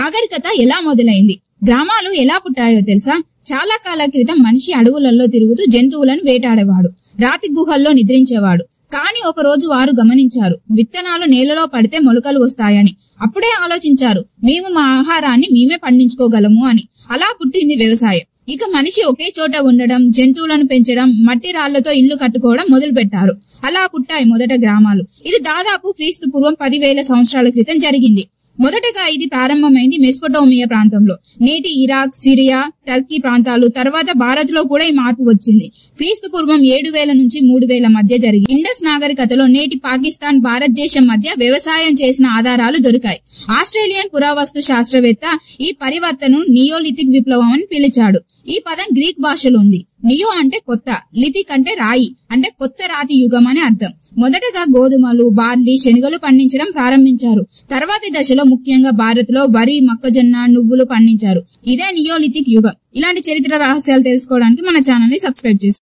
నాగరికత ఎలా మొదలైంది? గ్రామాలు ఎలా పుట్టాయో తెలుసా? చాలా కాలం క్రితం మనిషి అడవులలో తిరుగుతూ జంతువులను వేటాడేవాడు. రాతి గుహల్లో నిద్రించేవాడు. కానీ ఒక రోజు వారు గమనించారు, విత్తనాలు నేలలో పడితే మొలకలు వస్తాయని. అప్పుడే ఆలోచించారు, మేము మా ఆహారాన్ని మేమే పండించుకోగలము అని. అలా పుట్టింది వ్యవసాయం. ఇక మనిషి ఒకే చోట ఉండడం, జంతువులను పెంచడం, మట్టి రాళ్లతో ఇల్లు కట్టుకోవడం మొదలు పెట్టారు. అలా పుట్టాయి మొదట గ్రామాలు. ఇది దాదాపు క్రీస్తు పూర్వం 10,000 సంవత్సరాల క్రితం జరిగింది. మొదటగా ఇది ప్రారంభమైంది మెసొపొటేమియా ప్రాంతంలో. నేటి ఇరాక్, సిరియా, టర్కీ ప్రాంతాలు, తర్వాత భారత్ లో కూడా ఈ మార్పు వచ్చింది. క్రీస్తు పూర్వం 7,000 నుంచి 3,000 మధ్య జరిగి ఇండస్ నాగరికతలో నేటి పాకిస్తాన్, భారతదేశం మధ్య వ్యవసాయం చేసిన ఆధారాలు దొరికాయి. ఆస్ట్రేలియన్ పురావస్తు శాస్త్రవేత్త ఈ పరివర్తనను నియోలిథిక్ విప్లవం అని పిలిచాడు. ఈ పదం గ్రీక్ భాషలో ఉంది. నియో అంటే కొత్త, లిథిక్ అంటే రాయి, అంటే కొత్త రాతి యుగం అని అర్థం. మొదటగా గోధుమలు, బార్లీ, శనగలు పండించడం ప్రారంభించారు. తర్వాతి దశలో ముఖ్యంగా భారత్ లో వరి, మొక్కజొన్న, నువ్వులు పండించారు. ఇదే నియోలిథిక్ యుగం. ఇలాంటి చరిత్ర రహస్యాలు తెలుసుకోవడానికి మన ఛానల్ ని సబ్స్క్రైబ్ చేసుకోండి.